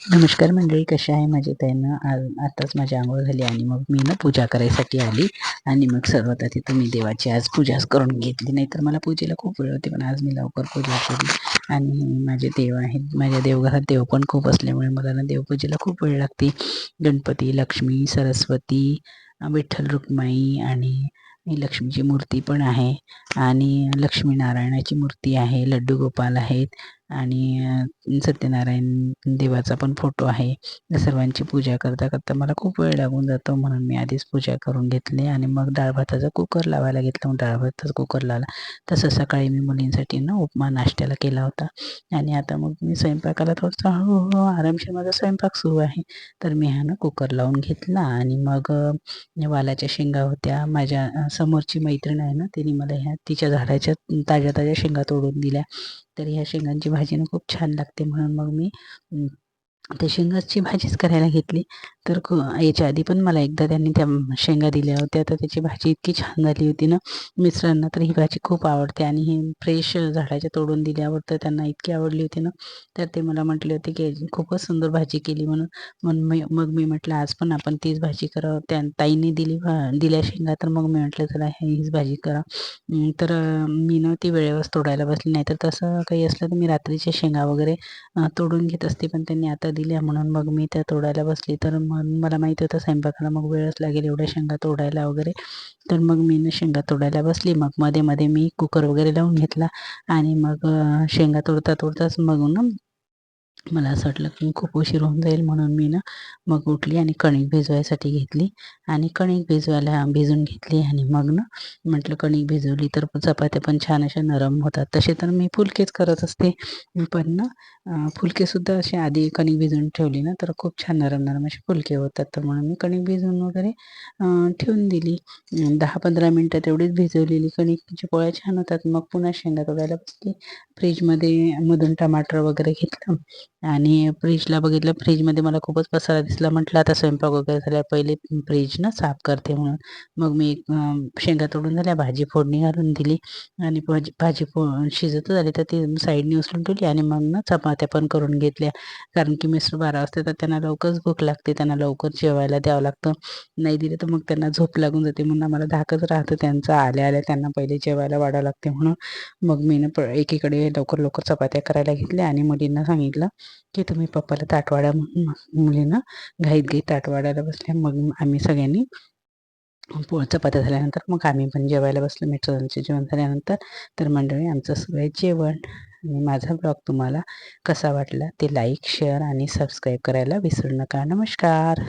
नमस्कार मंडळी, कशा आहे? मजेत आहे ना? आज आताच माझी अंघोळ झाली आणि मग मी ना पूजा करायसाठी आली आणि मग सर्वात आधी तर मी देवाची आज पूजाच करून घेतली. नाहीतर मला पूजेला खूप वेळ होते, पण आज मी लवकर पूजा केली. आणि माझे देव आहेत, माझ्या देवघरात देव पण खूप असल्यामुळे मला ना देवपूजेला खूप वेळ लागते. गणपती, लक्ष्मी, सरस्वती, विठ्ठल रुक्माई आणि लक्ष्मीची मूर्ती पण आहे आणि लक्ष्मीनारायणाची मूर्ती आहे, लड्डू गोपाल आहेत आणि सत्यनारायण देवाचा पण फोटो आहे. या सर्वांची पूजा करता करता मला खूप वेळ लागून जातो, म्हणून मी आधीच पूजा करून घेतली आणि मग डाळ भाताचा कुकर लावायला घेतला. मग डाळ भाताचा कुकर लावला. तसं सकाळी मी मुलींसाठी ना उपमा नाश्त्याला केला होता आणि आता मग मी स्वयंपाकाला थोडंसं हळूहळू आरामशीर माझा स्वयंपाक सुरू आहे. तर मी हा ना कुकर लावून घेतला आणि मग वालाच्या शेंगा होत्या. माझ्या समोरची मैत्रीण आहे ना, तिने मला ह्या तिच्या झाडाच्या ताज्या ताज्या शेंगा तोडून दिल्या. तर ह्या शेंगांची भाजी ना खूप छान लागते, म्हणून मग मी ते शेंगाची भाजीच करायला घेतली. तर याच्या आधी पण मला एकदा त्यांनी त्या शेंगा दिल्या होत्या, तर त्याची भाजी इतकी छान झाली होती ना. मिस्टरांना तर ही भाजी खूप आवडते आणि ही फ्रेश झाडाच्या तोडून दिल्यावर तर त्यांना इतकी आवडली होती ना, तर ते मला म्हटले होते की खूपच सुंदर भाजी केली म्हणून. मग मी म्हटलं आज पण आपण तीच भाजी करावं. त्या ताईंनी दिल्या शेंगा, तर मग मी म्हटलं चला हीच भाजी करा. तर मी ना ती वेळेवरच तोडायला बसली, नाही तर तसं काही असलं तर मी रात्रीच्या शेंगा वगैरे तोडून घेत असते, पण त्यांनी आता दिल्या म्हणून मग मी त्या तोडायला बसली. तर मग मला माहिती होतं स्वयंपाकाला मग वेळच लागेल एवढ्या शेंगा तोडायला वगैरे. तर मग मी ना शेंगा तोडायला बसली. मग मध्ये मध्ये मी कुकर वगैरे लावून घेतला आणि मग शेंगा तोडताच मग ना मला असं वाटलं की खूप उशीर होऊन जाईल, म्हणून मी ना मग उठली आणि कणिक भिजवायसाठी घेतली आणि कणिक भिजून घेतली आणि मग ना म्हटलं कणिक भिजवली तर चपात्या पण छान अशा नरम होतात. तसे तर मी फुलकेच करत असते, पण ना फुलकेसुद्धा असे आधी कणिक भिजवून ठेवली ना तर खूप छान नरम नरम असे फुलके होतात. तर म्हणून मी कणिक भिजवून वगैरे ठेवून दिली. 10-15 मिनटं तेवढीच भिजवलेली कणिकची पोळ्या छान होतात. मग पुन्हा शेंगा तोडायला बसली. फ्रीजमध्ये मधून टमाटर वगैरे घेतलं आणि फ्रीजला बघितलं, फ्रीजमध्ये मला खूपच पसारा दिसला. म्हटलं आता स्वयंपाक वगैरे झाल्यावर पहिले फ्रीज ना साफ करते म्हणून. मग मी शेंगा तोडून झाल्या, भाजी फोडणी घालून दिली आणि भाजी शिजतच आली तर ती साईडने उचलून ठेवली आणि मग ना चपात्या पण करून घेतल्या. कारण की मिस्टर 12 वाजता तर त्यांना लवकरच भूक लागते, त्यांना लवकर जेवायला द्यावं लागतं. नाही दिलं तर मग त्यांना झोप लागून जाते, म्हणून आम्हाला धाकच राहतं त्यांचं. आल्या आल्या त्यांना पहिले जेवायला वाढावं लागते म्हणून. मग मी ना एकीकडे लवकर लवकर चपात्या करायला घेतल्या आणि मुलींना सांगितलं की तुम्ही पप्पाला ताट वाढा म्हणून. मग मुलींना घाईत घाईत ताट वाढायला बसल्या. मग आम्ही सगळ्यांनी चपात्या झाल्यानंतर मग आम्ही पण जेवायला बसलो. मिस्टरांचे जेवण झाल्यानंतर. तर मंडळी आमचं सगळं जेवण आणि माझा ब्लॉग तुम्हाला कसा वाटला ते लाईक, शेअर आणि सबस्क्राईब करायला विसरू नका. नमस्कार.